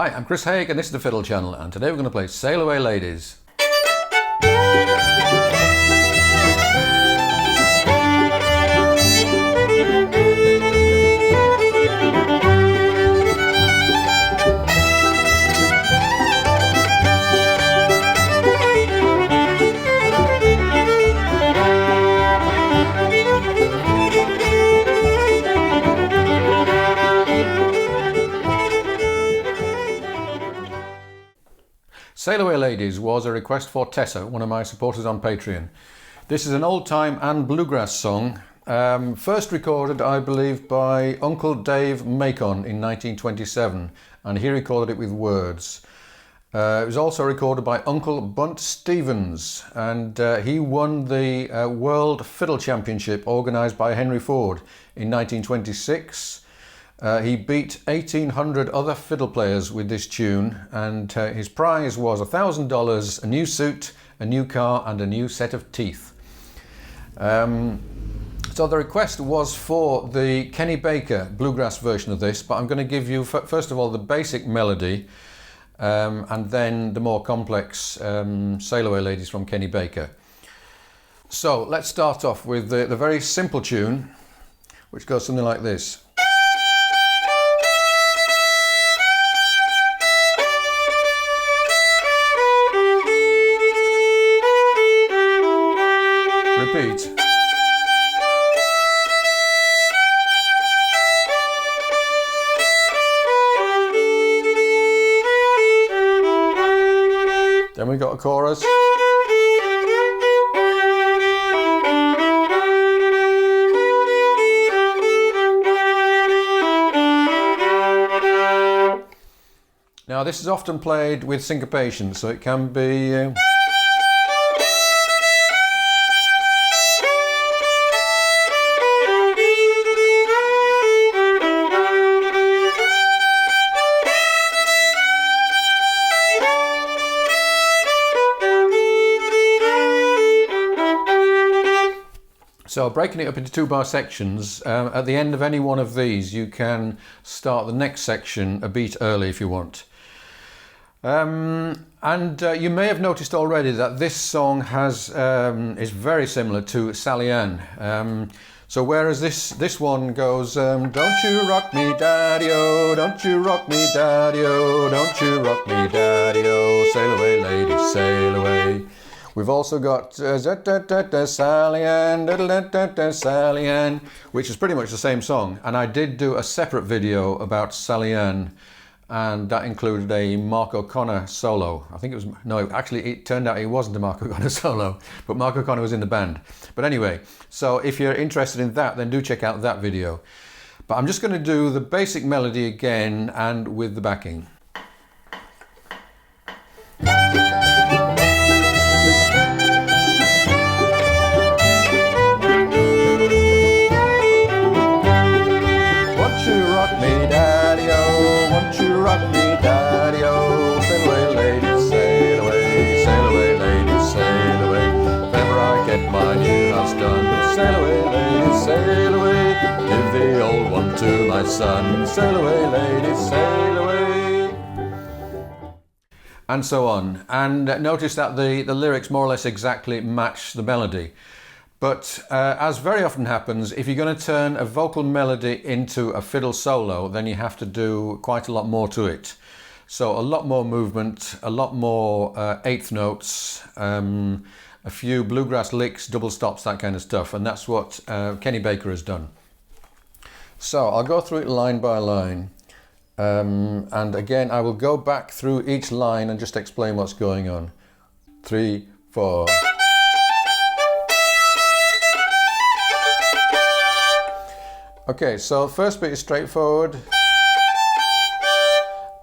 Hi, I'm Chris Haigh and this is the Fiddle channel, and today we're going to play Sail Away Ladies. Sail Away Ladies was a request for Tessa, one of my supporters on Patreon. This is an old time and bluegrass song, first recorded I believe by Uncle Dave Macon in 1927, and he recorded it with words. It was also recorded by Uncle Bunt Stevens, and he won the World Fiddle Championship organised by Henry Ford in 1926. He beat 1,800 other fiddle players with this tune, and his prize was $1,000, a new suit, a new car and a new set of teeth. So the request was for the Kenny Baker bluegrass version of this, but I'm going to give you first of all the basic melody and then the more complex Sail Away Ladies from Kenny Baker. So let's start off with the very simple tune, which goes something like this. Repeat. Then we got a chorus. Now this is often played with syncopation, so it can be So breaking it up into 2-bar sections, at the end of any one of these you can start the next section a beat early if you want. You may have noticed already that this song is very similar to Sally Ann. So whereas this one goes, don't you rock me daddy-o, don't you rock me daddy-o, don't you rock me daddy-o, sail away ladies, sail away. We've also got Sally Ann, Sally Ann, which is pretty much the same song. And I did do a separate video about Sally Ann, and that included a Mark O'Connor solo. I think it was, no, actually it turned out it wasn't a Mark O'Connor solo, but Mark O'Connor was in the band. But anyway, so if you're interested in that, then do check out that video. But I'm just going to do the basic melody again and with the backing. Rock me daddy-o, sail away ladies, sail away ladies, sail away. If ever I get my new house done, sail away ladies, sail away. Give the old one to my son, sail away ladies, sail away. And so on. And notice that the lyrics more or less exactly match the melody. But as very often happens, if you're going to turn a vocal melody into a fiddle solo, then you have to do quite a lot more to it. So a lot more movement, a lot more eighth notes, a few bluegrass licks, double stops, that kind of stuff. And that's what Kenny Baker has done. So I'll go through it line by line. And again, I will go back through each line and just explain what's going on. 3, 4... Okay, so first bit is straightforward,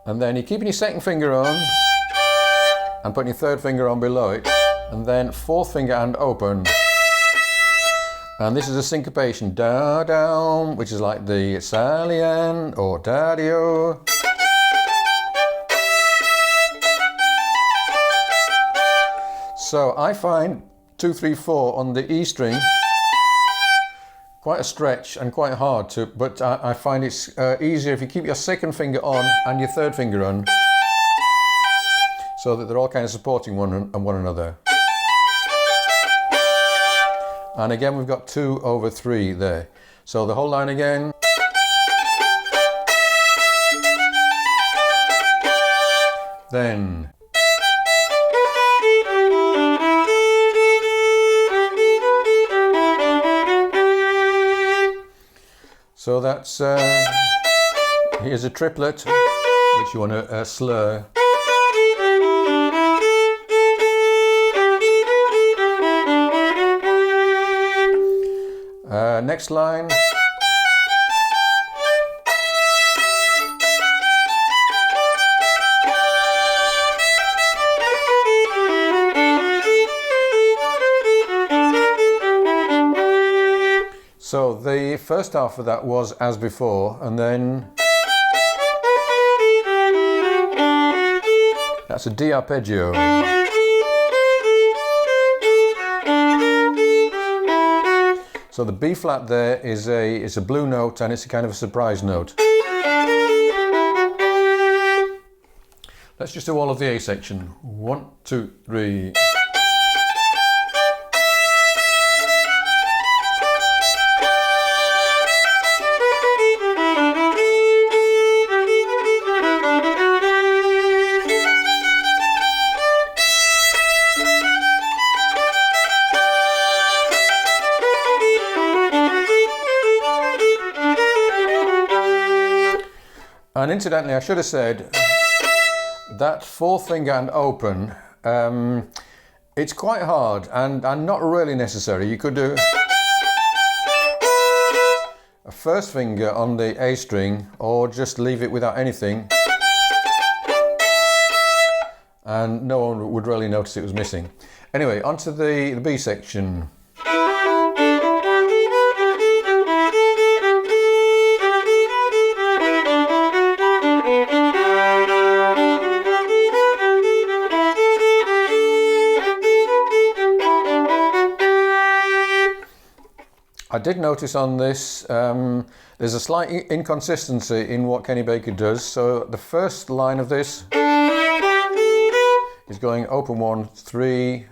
and then you're keeping your second finger on and putting your third finger on below it, and then fourth finger hand open, and this is a syncopation, da down, which is like the Sally Ann or daddy-o. So I find 2, 3, 4 on the E string quite a stretch and quite hard to, but I find it's easier if you keep your second finger on and your third finger on, so that they're all kind of supporting one another. And again, we've got 2 over 3 there. So the whole line again. Then. So that's, here's a triplet, which you want to slur. Next line. So the first half of that was as before, and then that's a D arpeggio. So the B flat there is a blue note, and it's a kind of a surprise note. Let's just do all of the A section. 1, 2, 3. And incidentally, I should have said that 4th finger and open, it's quite hard and not really necessary. You could do a 1st finger on the A string, or just leave it without anything, and no one would really notice it was missing. Anyway, onto the B section. I did notice on this, there's a slight inconsistency in what Kenny Baker does. So the first line of this is going open 1, 3.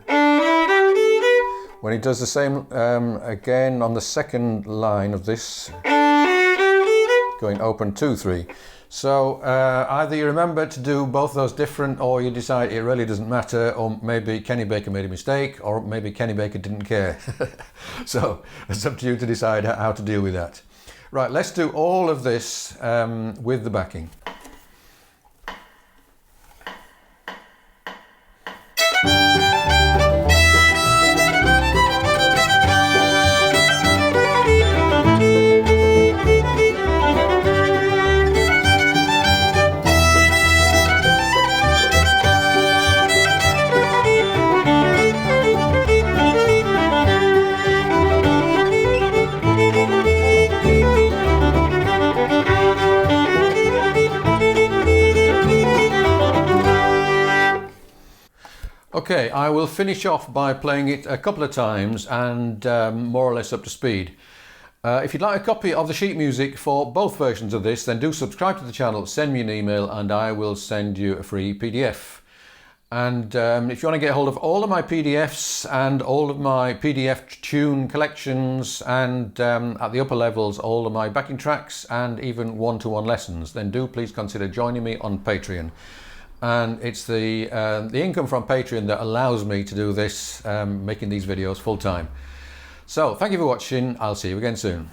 When he does the same again on the second line of this, going open 2, 3. So either you remember to do both those different, or you decide it really doesn't matter, or maybe Kenny Baker made a mistake, or maybe Kenny Baker didn't care. So it's up to you to decide how to deal with that. Right, let's do all of this with the backing. Okay, I will finish off by playing it a couple of times and more or less up to speed. If you'd like a copy of the sheet music for both versions of this, then do subscribe to the channel, send me an email, and I will send you a free PDF. And if you want to get hold of all of my PDFs and all of my PDF tune collections, and at the upper levels all of my backing tracks and even one-to-one lessons, then do please consider joining me on Patreon. And it's the income from Patreon that allows me to do this, making these videos full time. So thank you for watching. I'll see you again soon.